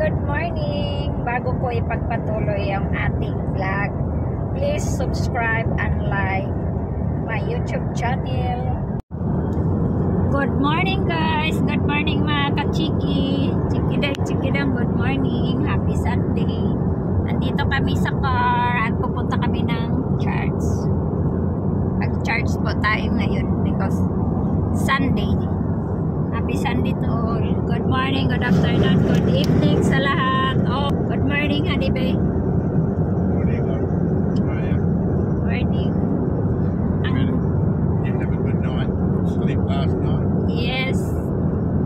good morning! Bago ko ipagpatuloy ang ating vlog, please subscribe and like my YouTube channel. Good morning guys! Good morning mga ka-chiki! Chikidang, good morning! Happy Sunday! Andito kami sa car at pupunta kami ng church. Mag-church po tayo ngayon because Sunday. Happy Sunday to all. Good morning, good afternoon, good evening sa lahat. Oh, good morning, honey babe. Morning. Morning. You have a good night. Sleep last night. Yes,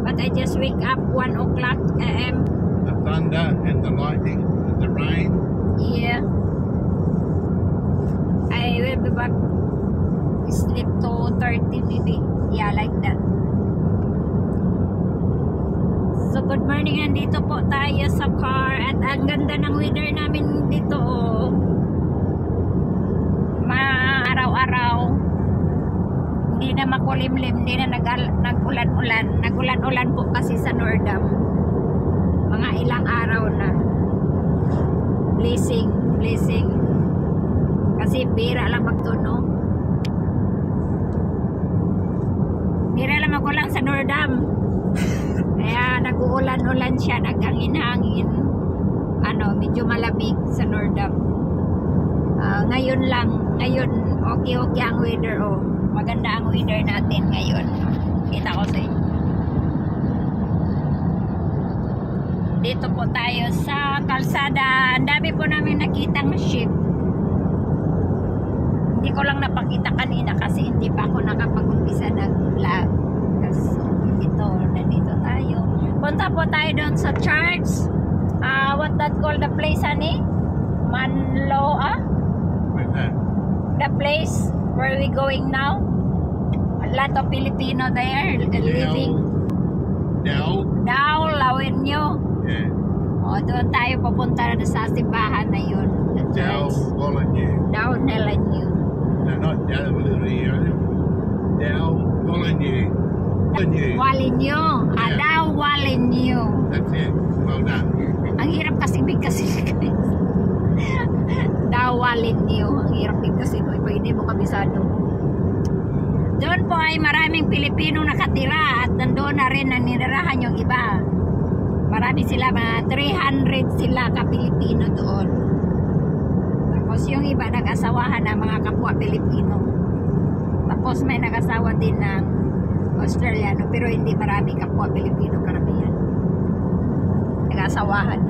but I just wake up 1 o'clock a.m. The thunder and the lightning and the rain. Yeah. I will be back. Sleep to 30 maybe. Yeah, like that. So good morning, andito po tayo sa car at ang ganda ng weather namin dito. Araw-araw hindi na makulimlim, hindi na nag-ulan-ulan. Nag-ulan-ulan po kasi sa Nordam. Mga ilang araw na. Blessing. Kasi bira lang magtuno. Bira lang magulang sa Nordam. Kaya nag-uulan-ulan siya, naghangin-hangin. Medyo malamig sa Nordam. Ngayon okay ang weather. Maganda ang weather natin ngayon. Kita ko sa inyo. Dito po tayo sa kalsada. Ang dami po namin nakitang ship. Hindi ko lang napakita kanina kasi hindi pa ako nakapag-umpisa ng vlog. Nandito tayo. Punta po tayo doon sa church. What that called the place, honey? Manloa? Where's that? The place where we going now. A lot of Filipino there living. Now, Lawenyo. Yeah. Doon tayo pupunta sa simbahan na yun. Dao Walenyo. Dao Walenyo. No, not Dao Walenyo. Dao Walenyo. Walenyo. Yeah. Dao Walenyo. That's it. Well done. Ang hirap kasi guys. Dao Walenyo. Ang hirap kasi ko. Hindi mo kabisado. Doon po ay maraming Pilipino nakatira at nandoon na rin nanirahan yung iba. Marami sila, mga 300 sila ka-Pilipino doon. Tapos yung iba nag-asawahan ng mga kapwa Pilipino. Tapos may nag-asawa din ng Australiano, pero hindi marami kapwa Pilipino karamihan. Nag-asawahan.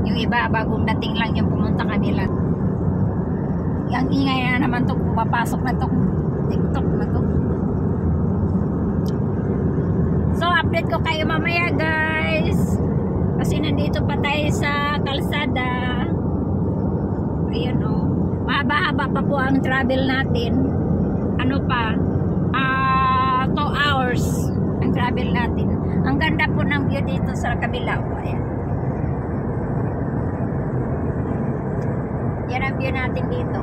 Yung iba bagong dating lang yung pumunta kanila. Yung ingay na naman to, papasok na to TikTok na to. So update ko kayo mamaya guys. Kasi nandito pa tayo sa kalsada. Ayan mahaba-haba pa po ang travel natin. 2 hours ang travel natin. Ang ganda po ng view dito sa kabila. Ayan. Yan ang view natin dito.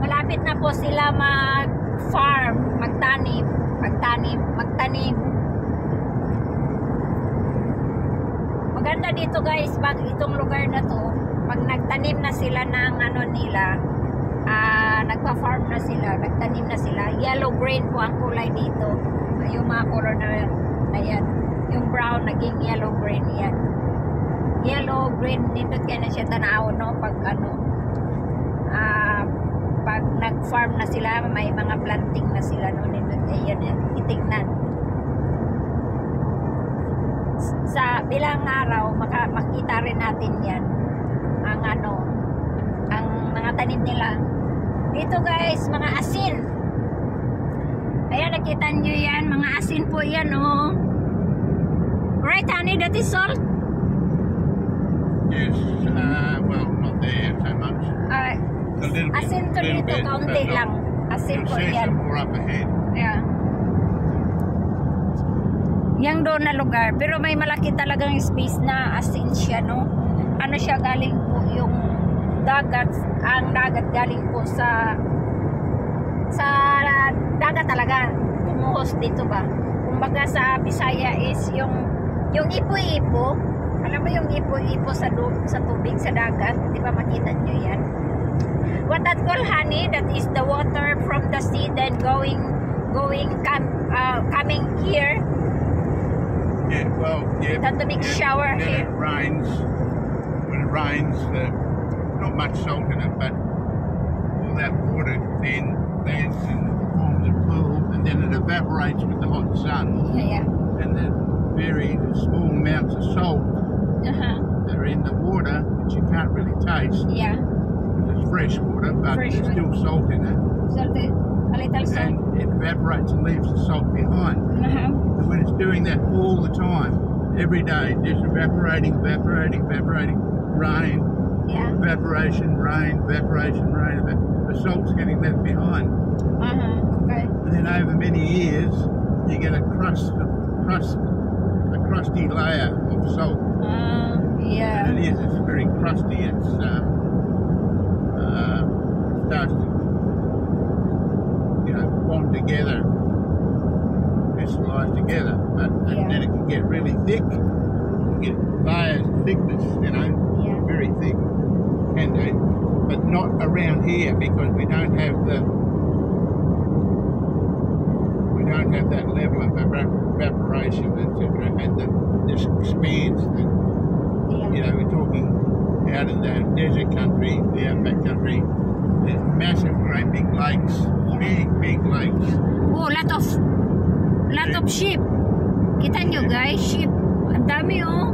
Malapit na po sila mag-farm, magtanim. Maganda dito guys, itong lugar na to, pag nagtanim na sila ng nila, nagpa-farm na sila, nagtanim na sila, yellow green po ang kulay dito. Yung mga color na yan, yung brown naging yellow green yan. Yellow green, nindot kaya na siya tanaw pag nag-farm na sila, may mga planting na sila nindot yan, itingnan. Sa bilang araw makita rin natin yan ang ang mga tanim nila dito guys, mga asin. Ayan, nakita nyo yan, mga asin po yan right honey, that is salt? Yes, well, not there so much. Asin to dito, kaunti lang. Asin po yan. More up ahead. Yeah. Yang doon na lugar, pero may malaki talagang space na asin siya, siya galing po yung dagat, ang dagat galing po sa dagat talaga, pumuhos dito ba, kumbaga sa Bisaya is yung ipo-ipo. Alam mo yung ipo-ipo sa tubig, sa dagat, di ba makita nyo yan? What that called honey, that is the water from the sea then coming here. Yeah, well, yeah. That the big shower then here. It rains. When it rains, not much salt in it, but all that water then lands and forms a pool, and then it evaporates with the hot sun. Yeah. And the very small amounts of salt that are in the water, which you can't really taste. Yeah. It's fresh water, but Fresh there's water. still salt in it. Salted. A little salt. And it evaporates and leaves the salt behind. And when it's doing that all the time, every day, just evaporating, rain, Yeah. evaporation, rain, the salt's getting left behind. Okay. And then over many years, you get a crusty layer of salt. Yeah. And it's very crusty. It's starts to, bond together, crystallize together. But Yeah. and then it can get really thick. You get layers of thickness, Yeah. very thick. And but not around here because we don't have that level of evaporation, etc. And this expands. Yeah. We're talking out in the desert country, the outback country. There's massive, great big lakes, big lakes. Oh, lot of sheep. Kita nyo guys, sheep. Ang dami oh.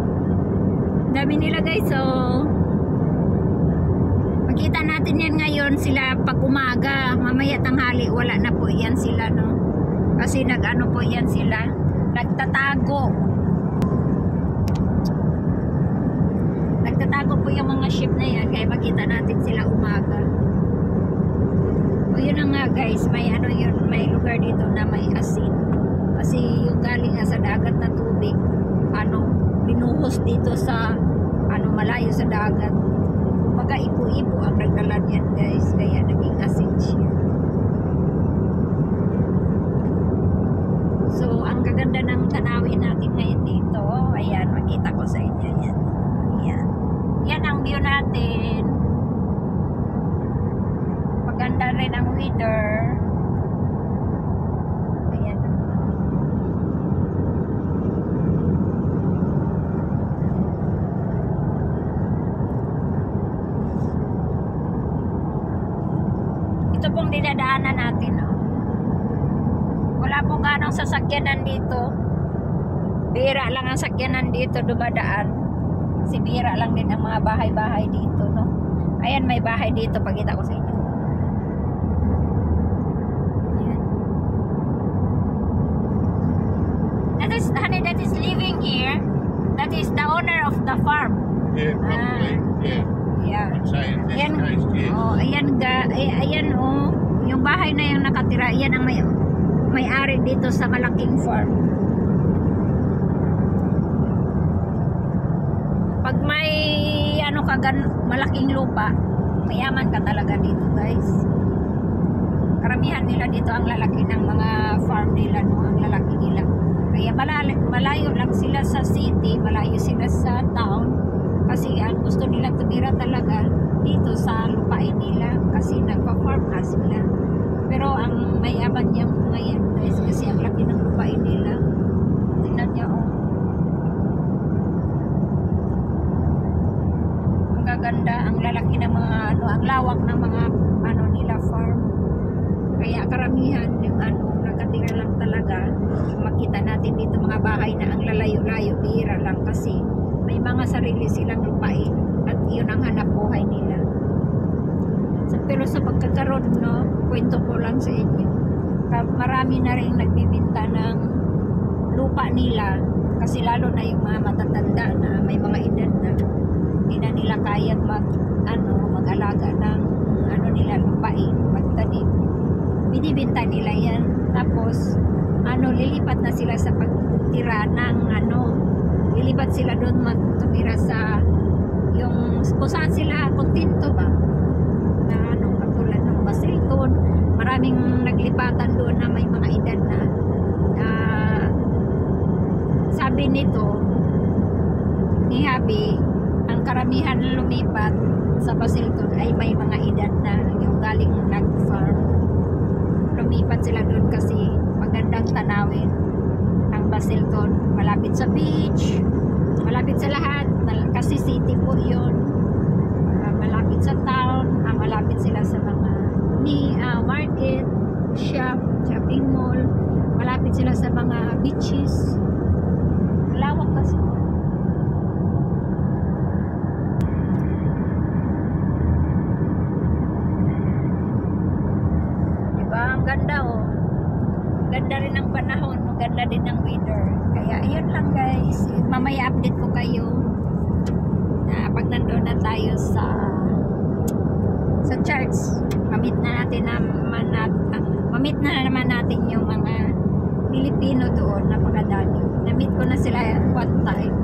Ang dami nila guys oh. Makita natin yan ngayon sila pag umaga. Mamaya tanghali wala na po yan sila no. Kasi nag-ano po yan sila. Nagtatago. Nagtatago po yung mga sheep na yan. Kaya makita natin sila umaga. O yun na nga guys, may may lugar dito na may asin. Kasi yung galing nga sa dagat na tubig, binuhos dito sa malayo sa dagat. Kumbaga ipo-ipo ang nagdala niyan guys, kaya naging asin siya. So ang kaganda ng tanawin natin ngayon dito, ayan, makita ko sa inyo yan. Yan ang view natin. Maganda rin ang weather. Ayan. Ito pong dinadaanan natin. Wala pong ganong sasakyanan dito. Bira lang ang sakyanan dito dumadaan. Si bira lang din ang mga bahay-bahay dito, no? Ayan, may bahay dito. Pakita ko sa inyo. That is living here. That is the owner of the farm. Yeah, probably. Yeah. I'd say in this Ayan, case, yes. ayan oh. Yung bahay na yung nakatira, yan ang may-ari dito sa malaking farm. Pag may malaking lupa, mayaman ka talaga dito guys. Karamihan nila dito ang lalaki ng mga farm nila, no? Ang lalaki nila. Kaya malayo lang sila sa city, malayo sila sa town. Kasi ang gusto nila tumira talaga dito sa lupain nila. Kasi nagpa-farm na sila. Pero ang mayaman niya ngayon guys, kasi ang laki ng lupain nila. Tingnan niyo oh. Ganda ang lalaki ng mga ang lawak ng mga nila farm. Kaya karamihan yung nakatira lang talaga. Makita natin dito mga bahay na ang lalayo-layo, bihira lang kasi may mga sarili silang lupain at yun ang hanap buhay nila. Pero sa pagkakaroon, no, kwento ko lang sa inyo. Marami na rin nagbibinta ng lupa nila kasi lalo na yung mga matatanda na may mga edad na hindi na nila kayang mag-alaga ng nila lupain, magtanim. Binibenta nila yan. Tapos lilipat na sila sa pagtira ng lilipat sila doon magtumira sa yung kung saan sila kontento ba na katulad ng Basilton. Maraming naglipatan doon na may mga edad na sabi nito ni Habi, ang karamihan na lumipat sa Basilton ay may mga edad na yung galing nag-farm. Lumipat sila doon kasi magandang tanawin ang Basilton, malapit sa beach, malapit sa lahat kasi city po yun, malapit sa town, malapit sila sa mga market, shopping mall, malapit sila sa mga beaches, lawak kasi. Diba ang ganda oh, ganda rin ng panahon, maganda din ng weather. Kaya yun lang guys, mamaya update ko kayo na pag nandoon na tayo sa church. Mamit na naman natin yung mga Pilipino doon, napakadami. Na-meet ko na sila one time.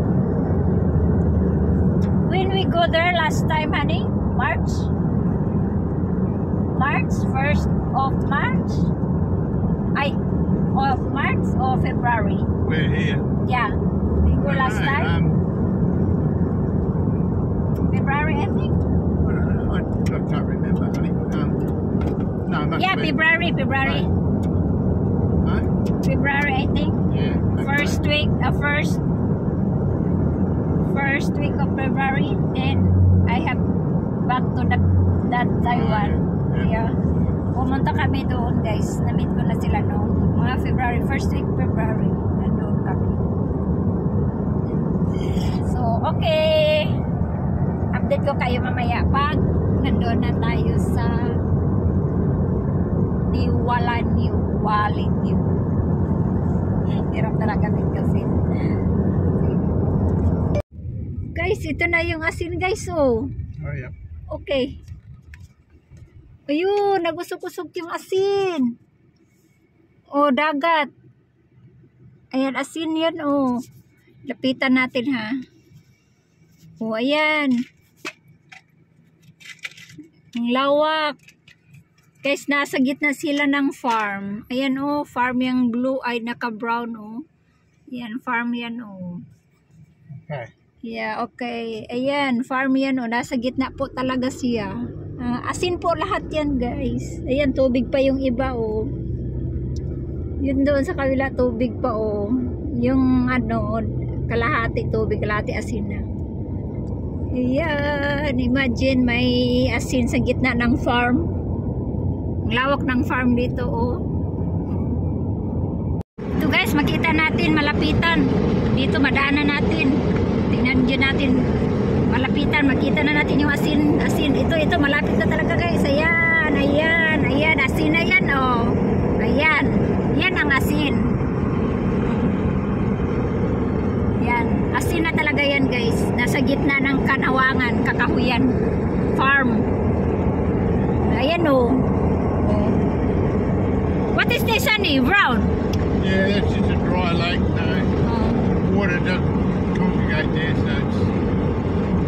When we go there last time, honey? March? 1st of March? Of March or February? We're here. Yeah. We go last time? February, I think? I can't remember, honey. No, it must Yeah, be. February. Huh? February, I think. Yeah. Okay. First week of February, then I have back to that Taiwan. Yeah. Pumunta kami doon, guys. Na-meet ko na sila noong mga February, first week February. Nandoon kami. So, okay. Update ko kayo mamaya pag nandoon na tayo sa Niwalaniw. Hirap talaga din kasi. Guys, ito na yung asin guys, oh. Oh, yeah. Okay. Ayun, nagusok-usok yung asin. Oh, dagat. Ayan, asin yan, oh. Lapitan natin, ha. Oh, ayan. Ang lawak. Guys, nasa gitna sila ng farm. Ayan, oh, farm yung blue ay naka-brown, oh. Ayan, farm yan, oh. Okay. Yeah, okay. Ayan, farm yan, oh. Nasa gitna po talaga siya. Asin po lahat yan, guys. Ayan, tubig pa yung iba, oh. Yun doon sa kabila, tubig pa, oh. Yung, ano, kalahati tubig, kalahati asin na. Ayan, imagine may asin sa gitna ng farm. Ang lawak ng farm dito, oh. Ito guys, makita natin, malapitan. Dito, madaanan natin. Tingnan dyan natin. Malapitan, makita na natin yung asin. Ito, malapit na talaga guys. Ayan, asin na yan, oh. Ayan, yan ang asin. Yan, asin na talaga yan guys. Nasa gitna ng Kanawangan, Kakahuyan farm. Ayan, oh. What is this, honey? Brown? Yeah, that's just a dry lake. No, water doesn't congregate there, so it's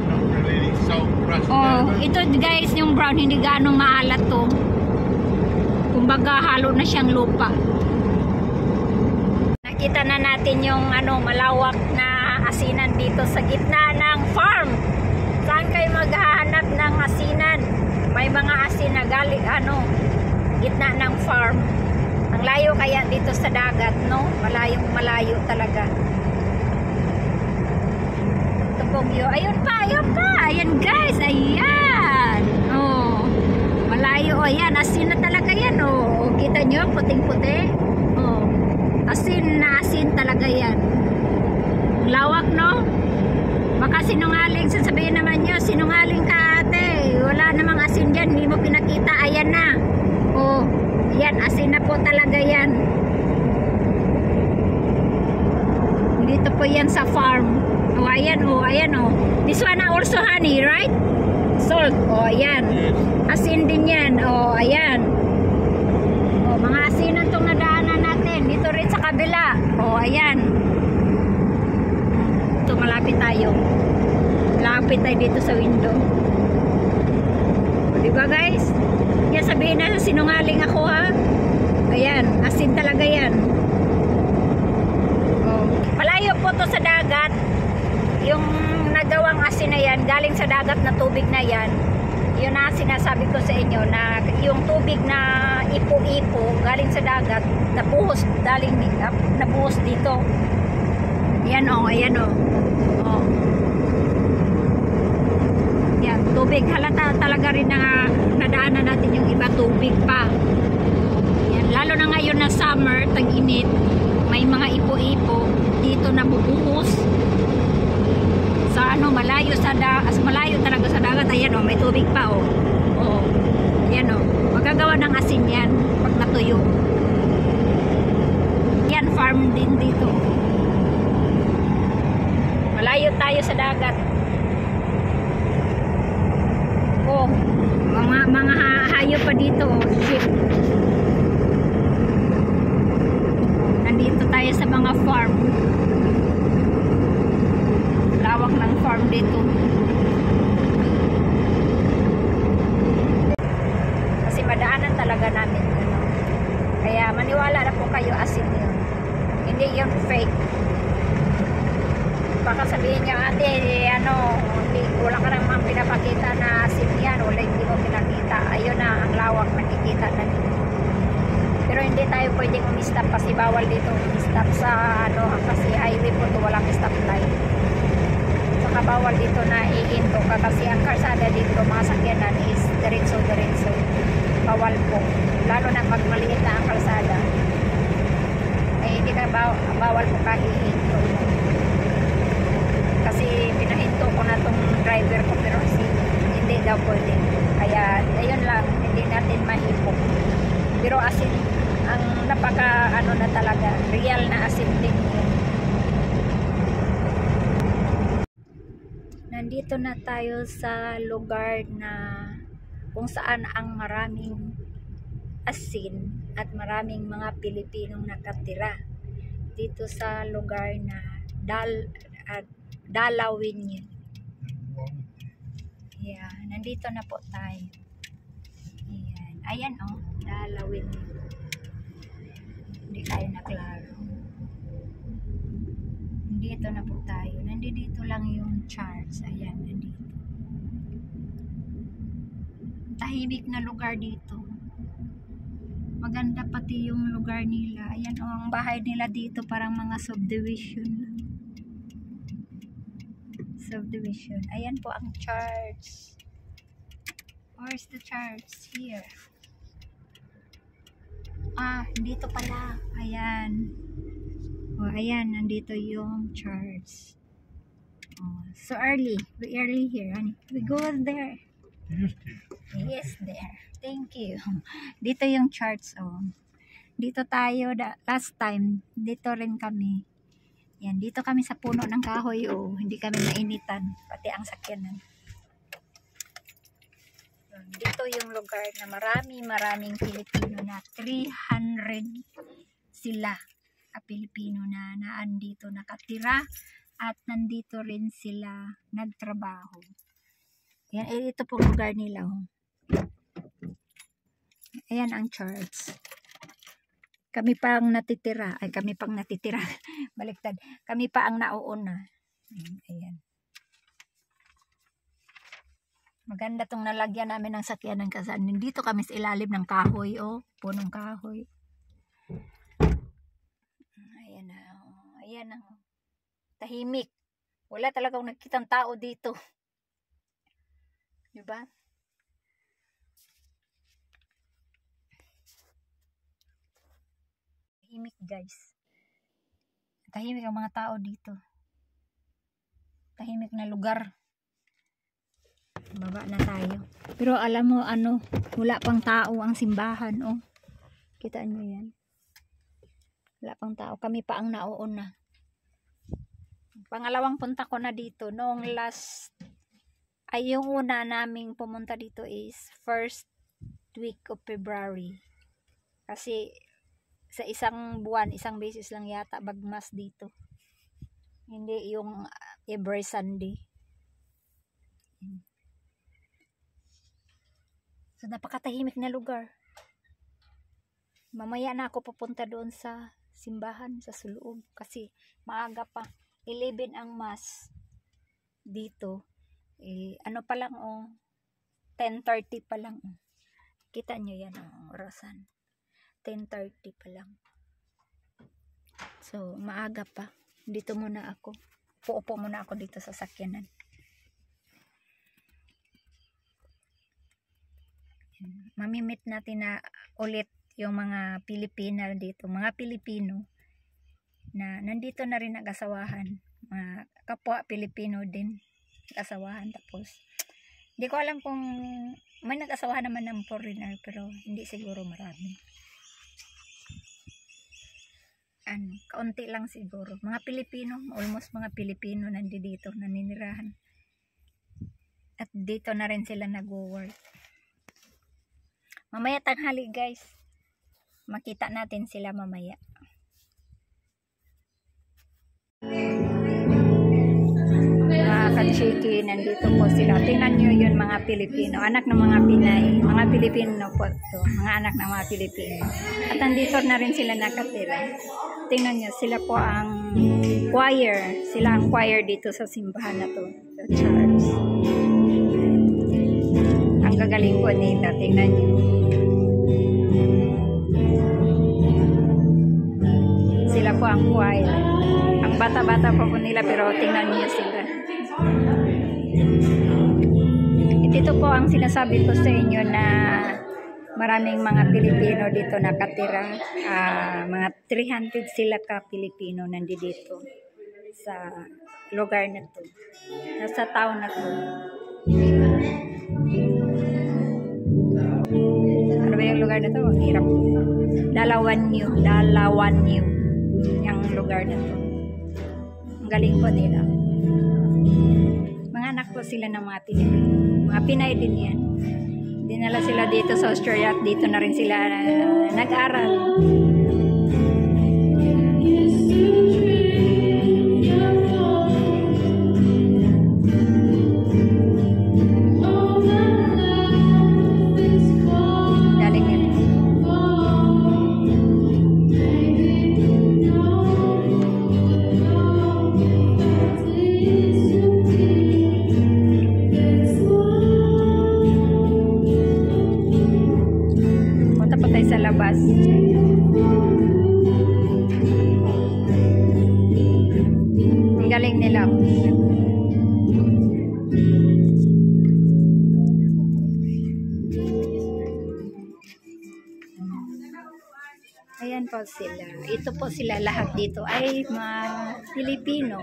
not really any salt rusted over. Ito guys, yung brown, hindi gaano maalat to. Kumbaga, halo na siyang lupa. Nakita na natin yung malawak na asinan dito sa gitna ng farm. Saan kayo maghahanap ng asinan? May mga asin na galing, gitna ng farm. Ang layo kaya dito sa dagat, no? Malayo talaga. Ito pong yun. Ayun pa. Ayan guys, ayan. Oh, malayo. Oh, ayan, asin na talaga yan. Oh, kita nyo, puting-puti. Oh, asin na asin talaga yan. Lawak, no? Baka sinungaling, sasabihin naman nyo, sinungaling ka ate. Wala namang asin dyan, hindi mo pinakita. Ayan na. Oh, yan, asin na po talaga yan. Dito po yan sa farm. Oh, ayan, oh. This one also honey, right? Salt. Oh, ayan. Asin din yan. Oh, ayan. Oh, mga asinan itong nadaanan natin. Dito rin sa kabila. Oh, ayan. Ito, malapit tayo. Malapit tayo dito sa window. Oh, diba guys? Yan, sabihin na sinungaling ako, ha? Ayan, asin talaga yan. Oh, malayo po to sa dagat. Yung nagawang asin na yan, galing sa dagat na tubig na yan. Yun na sinasabi ko sa inyo na yung tubig na ipo-ipo galing sa dagat, nabuhos dito. Yan o, ayan o. Oh. Yan, tubig. Halata talaga rin na nadaanan natin yung iba tubig pa. Yan, lalo na ngayon na summer, tag-init, may mga ipo-ipo dito na bubuhos. Sa ano, malayo talaga sa dagat. Ayan o, may tubig pa o. Oh. Ayan o, magagawa ng asin yan pag natuyo. Yan, farm din dito. Malayo tayo sa dagat. Oh, mga hayop pa dito, ship. Nandito tayo sa mga farm. Lawak ng farm dito. Kasi madaanan talaga namin ano. Kaya maniwala na po kayo, asin yun. Hindi yung fake. Baka sabihin niyo, ate, ano, wala ka namang pinapakita na asin yan, wala, hindi mo pinakita. Ayun na, ang lawak, nakikita na dito. Pero hindi tayo pwedeng umistop kasi bawal dito umistop sa, ano, kasi highway po ito, walang stop light. Saka bawal dito na iinto ka kasi ang karsada dito, mga sakyanan is diretso-diretso. Bawal po. Lalo na pag maliit na ang kalsada. Eh, hindi ka bawal po ka iinto. Kasi pinahinto ko na tong driver ko pero hindi daw pwede. Kaya ayun lang, hindi natin mahipok. Pero asin, ang napaka ano na talaga, real na asin din yun. Nandito na tayo sa lugar na kung saan ang maraming asin at maraming mga Pilipinong nakatira. Dito sa lugar na Dalawin yun. Yeah, nandito na po tayo. Ayan, ayan oh, Dalawin yun. Hindi tayo naklaro. Nandito na po tayo. Nandito lang yung charts. Ayan, nandito. Tahimik na lugar dito. Maganda pati yung lugar nila. Ayan oh, ang bahay nila dito parang mga subdivision. Ayan po ang charts. Where's the charts? Here. Ah, dito pala. Ayan. Oh, ayan. Nandito yung charts. Oh, so early. We early here. We go there. Yes, there. Thank you. Dito yung charts. Oh. Dito tayo. Last time, dito rin kami. Yan, dito kami sa puno ng kahoy, oh. Hindi kami nainitan, pati ang sakyanan. Dito yung lugar na maraming Pilipino na 300 sila, Pilipino na naandito nakatira at nandito rin sila nagtrabaho. Yan, ito pong lugar nila, oh. Ayan ang charts. Kami pang natitira. Baliktad. Kami pa ang nauuna. Ayan. Maganda tong nalagyan namin ng sakyanan kasi dito kami sa ilalim ng kahoy. Oh, punong kahoy. Ayan na. Oh. Ayan na. Oh. Tahimik. Wala talagang nakitang tao dito. Diba? Tahimik, guys. Tahimik ang mga tao dito. Tahimik na lugar. Baba na tayo. Pero alam mo ano, wala pang tao ang simbahan, oh. Kita nyo yan. Wala pang tao. Kami pa ang nauuna. Pangalawang punta ko na dito. Noong yung una naming pumunta dito is first week of February. Kasi sa isang buwan, isang beses lang yata bagmas dito. Hindi yung every Sunday. So napakatahimik na lugar. Mamaya na ako pupunta doon sa simbahan, sa suloob. Kasi maaga pa. 11 ang mass dito. Ano pa lang 10:30 pa lang. Kita nyo yan orasan. 10:30 pa lang. So, maaga pa. Dito muna ako. Upo muna ako dito sa sakyanan. Mamimit natin na ulit yung mga Pilipina dito. Mga Pilipino na nandito na rin nag-asawahan. Mga kapwa Pilipino din nag-asawahan. Tapos, hindi ko alam kung may nag-asawahan naman ng foreigner, pero hindi siguro marami. Kaunti lang siguro. Mga Pilipino, almost mga Pilipino nandito, naninirahan. At dito na rin sila nag-work. Mamaya tanghali guys. Makita natin sila mamaya. Kachiki, nandito po sila. Tingnan nyo yun mga Pilipino. Anak ng mga Pinay. Mga Pilipino po to. Mga anak ng mga Pilipino. At nandito na rin sila nakatira. Tingnan nyo, sila po ang choir. Sila ang choir dito sa simbahan na to. Sa church. Ang gagaling po nila. Tingnan nyo. Sila po ang choir. Ang bata-bata po nila pero tingnan niyo sila. Ito po ang sinasabi ko sa inyo na maraming mga Pilipino dito nakatira. Mga 300 sila ka Pilipino nandito sa lugar na to. Sa town na to. Ano ba yung lugar na to? Ang hirap. Dalawan New. Yung lugar na to. Ang galing po nila. Mga anak po sila ng mga Pilipino. Mga Pinay din yan. Dinala sila dito sa Australia at dito na rin sila nag-aral. Sa labas. Ang galing nila. Ayan po sila. Ito po sila lahat dito ay mga Pilipino.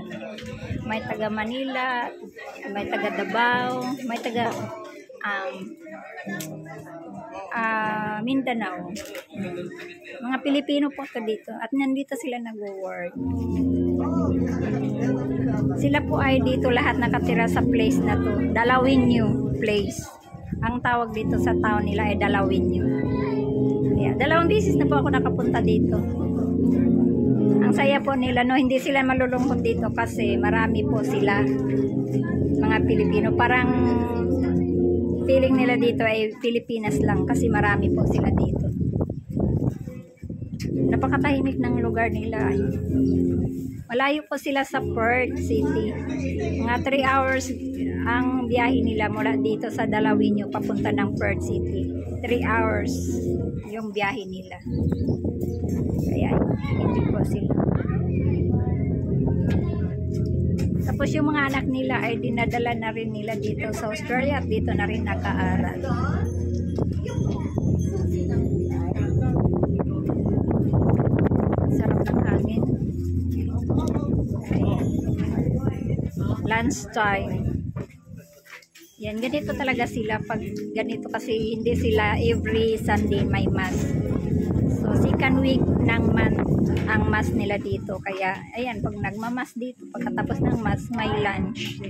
May taga Manila, may taga Davao, may taga Mindanao. Mga Pilipino po ito dito at nandito sila nag-work. Sila po ay dito lahat nakatira sa place na to. Dalawinyo place. Ang tawag dito sa town nila ay Dalawinyo. Yeah, 2 beses na po ako nakapunta dito. Ang saya po nila, no, hindi sila malulungkot dito kasi marami po sila mga Pilipino. Parang feeling nila dito ay Pilipinas lang kasi marami po sila dito. Napakatahimik ng lugar nila. Malayo po sila sa Perth City. Mga 3 hours ang biyahe nila mula dito sa Dalawinyo papunta ng Perth City. 3 hours yung biyahe nila. Kaya hindi po sila. Tapos yung mga anak nila ay dinadala na rin nila dito sa Australia at dito na rin nakaaral. Sarap ng hangin. Lunch time. Yan, ganito talaga sila pag ganito kasi hindi sila every Sunday may mass. So, second week ng month ang mass nila dito. Kaya, ayan, pag nagmamas dito, pagkatapos ng mass, may lunch.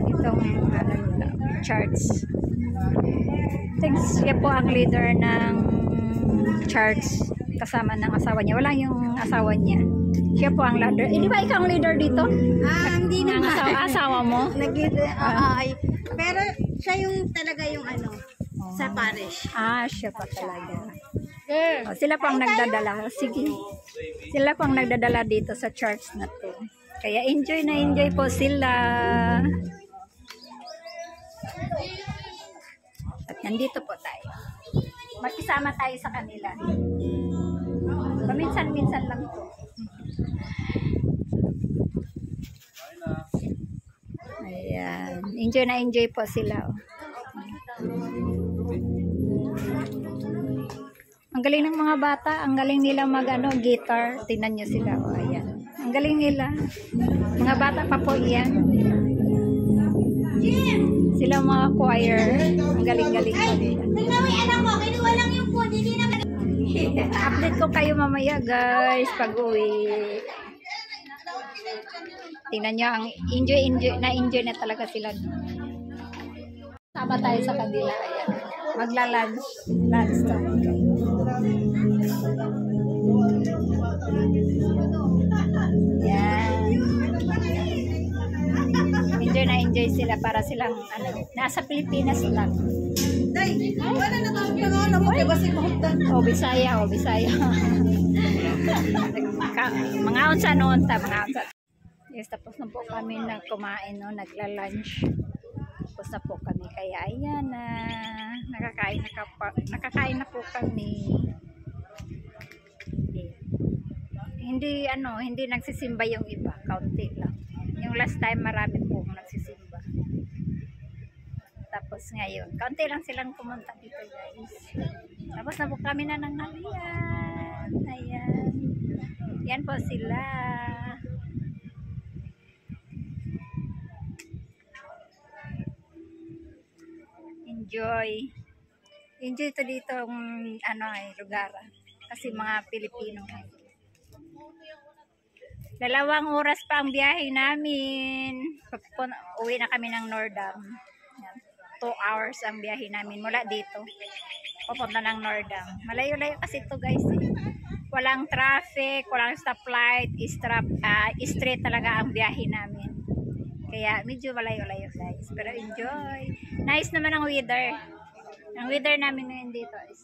Itong, church. Thanks, siya po ang leader ng church kasama ng asawa niya. Wala yung asawa niya. Siya po ang leader. Di ba ikaw ang leader dito? Hindi naman. Asawa mo? Pero siya Siya yung talaga yung ano, sa parish. Ah, siya pa talaga. Oh, sila pang nagdadala. Sige. Sila pang nagdadala dito sa church na to. Kaya enjoy na enjoy po sila. At nandito po tayo. Makisama tayo sa kanila. Paminsan-minsan lang to. Ayan. Enjoy na enjoy po sila. Oh. Ang galing ng mga bata. Ang galing nila guitar. Tingnan nyo sila. Oh, ayan. Ang galing nila. Mga bata pa po yan. Sila mga choir. Ang galing-galing po nila. Tingnan mo yung anak mo, kinuha lang yung food, hindi na Update ko kayo mamaya guys pag uwi. Tingnan nyo, ang enjoy na talaga sila. Sama tayo sa kanila. Ayan. Magla-lunch. Lunch time. Yan. Enjoy na enjoy sila para silang nasa Pilipinas lang. Day, wala na tawag yung ano mo, kaya basi mahutdan. O Bisaya. Mga unsa noon ta, mga unsa. Yes, tapos na po kami kumain, no, nagla-lunch. Tapos na po kami, kaya ayan na, nakakain na po kami. Hindi nagsisimba yung iba, kaunti lang. Yung last time marami po nagsisimba. Tapos ngayon, kaunti lang silang pumunta dito guys. Tapos na po kami na ng halian. Ayan. Yan po sila. Enjoy. Enjoy to dito lugar. Kasi mga Pilipino. 2 oras pa ang biyahe namin. Uwi na kami ng Nordam. 2 hours ang biyahe namin mula dito. Papunta ng Nordam. Malayo-layo kasi ito guys. Walang traffic, walang stoplight, straight talaga ang biyahe namin. Kaya medyo malayo-layo guys. Pero enjoy. Nice naman ang weather. Ang weather namin ngayon dito is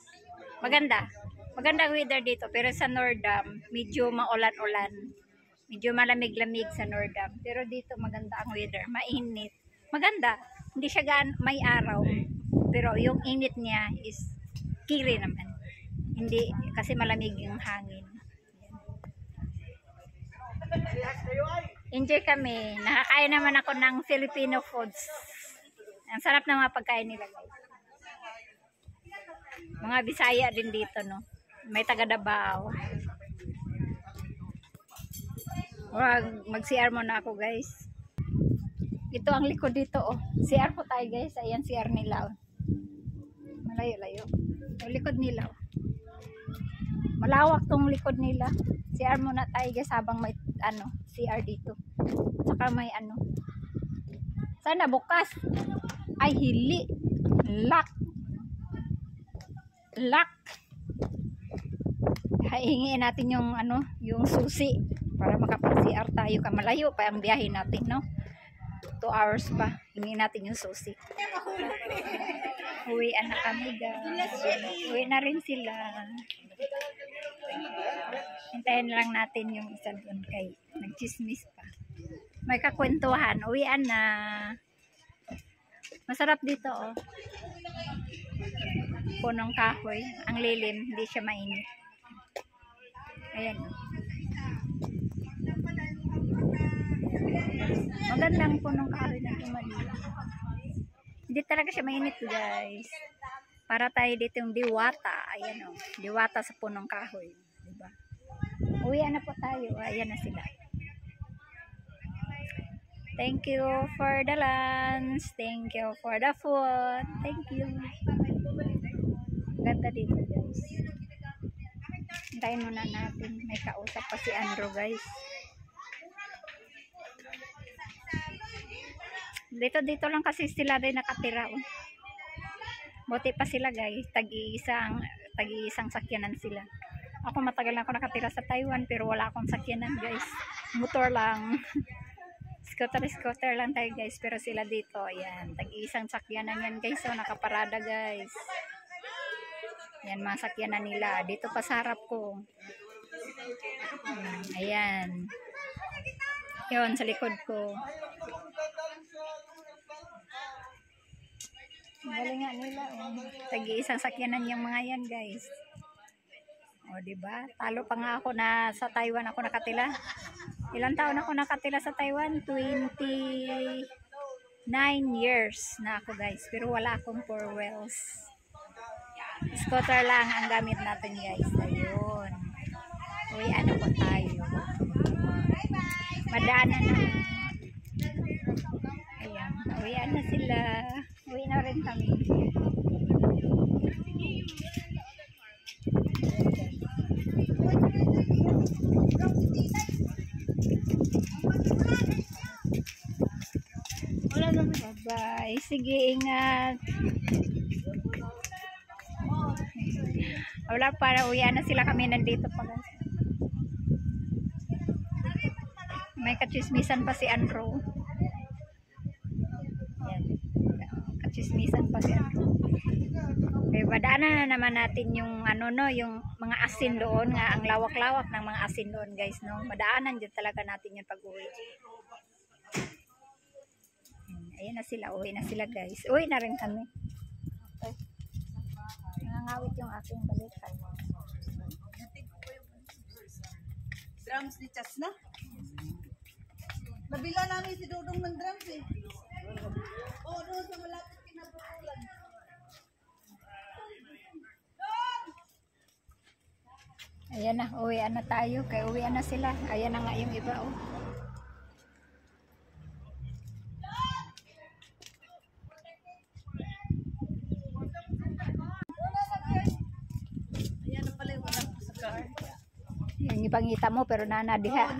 maganda. Maganda ang weather dito. Pero sa Nordam, medyo maulan-ulan. Medyo malamig-lamig sa Nordam. Pero dito maganda ang weather. Mainit. Maganda. Hindi siya may araw. Pero yung init niya is kiri naman. Hindi, kasi malamig yung hangin. Enjoy kami. Nakakain naman ako ng Filipino foods. Ang sarap ng mga pagkain nila guys. Mga Bisaya din dito, no? May taga Davao. Mag-CR muna ako guys. Ito ang likod dito, oh. CR po tayo guys. Ayan CR nila, oh. Malayo-layo. Yung likod nila, oh. Malawak tong likod nila. CR muna tayo guys habang may CR dito. At saka may sana bukas. Ay hili. Lock. Hingin natin yung yung susi para makapag-CR tayo. Malayo pa ang biyahe natin, no? 2 hours pa. Hingin natin yung susi. Uwian na kami guys. Uwi na rin sila. Hintayin lang natin yung isa doon kay nagchismis pa. May kakwentuhan. Uwian na. Masarap dito, oh. Punong kahoy. Ang lilim. Hindi siya mainit. Ayan. Magandang punong kahoy na tumalila. Hindi talaga siya mainit guys. Para tayo dito yung diwata. Ayan, oh. Diwata sa punong kahoy. Diba? Uwian na po tayo. Ayan na sila. Thank you for the lunch. Thank you for the food. Thank you. Ganda dito guys. Hintayin muna natin. May kausap pa si Andrew guys. Dito lang kasi sila rin nakatira. Buti pa sila guys. Tag-iisang sakyanan sila. Ako matagal na ako nakatira sa Taiwan pero wala akong sakyanan guys. Motor lang. Scooter lang tayo guys, pero sila dito, ayan, tag-isang sakyanan yan guys, so nakaparada guys. Yan mga sakyanan nila, dito pa sa harap ko. Ayan. Yun, sa likod ko. Galing nga nila, tag-iisang sakyanan yung mga yan guys. O diba, talo pa nga ako na sa Taiwan ako nakatila. Ilang taon ako nakatila sa Taiwan? 29 years na ako guys. Pero wala akong 4 wheels. Scooter lang ang gamit natin guys. Ayun. Uy, ano po tayo? Madaanan na. Ayan. Uwian na sila. Uwi na rin kami. Bye-bye. Sige, ingat. Wala, para uwian na sila, kami nandito pa. May kachismisan pa si Andrew. Yan. Kachismisan pa si Andrew. Okay, badaanan na naman natin yung ano no, yung mga asin doon nga, ang lawak-lawak ng mga asin doon guys no. Madaanan din talaga natin yung pag-uwi. Ayan na sila, uwi na sila guys. Uwi na rin kami. Okay. Nangangawit yung aking balikan. Drums ni Chas na? Nabila namin si Dudong ng drums eh. Oo, doon sa malapit kinabukulan. Ayan na, uwian na tayo. Kaya uwian na sila. Ayan na nga yung iba oh. Ayan na pala yung anak ko sa car. Yung ipangita mo pero nanadiha.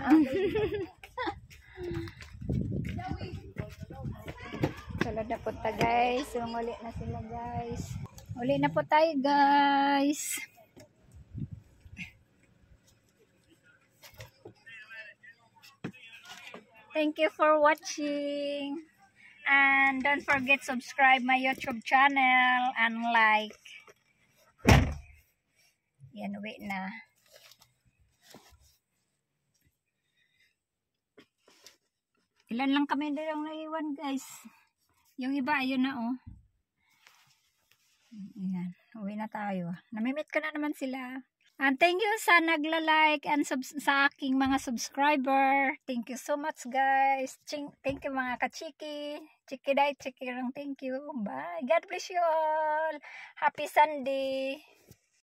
Salad na po ta guys. Uli na sila guys. Uli na po tayo guys. Thank you for watching. And don't forget subscribe my YouTube channel and like. Yan, uwi na. Ilan lang kami nilang naiwan guys. Yung iba, ayun na oh. Ayan, uwi na tayo. Namimit ka na naman sila. And thank you sa nagla-like and sa aking mga subscriber. Thank you so much guys. Thank you mga kachiki. Chiki day, chiki lang. Thank you. Bye. God bless you all. Happy Sunday.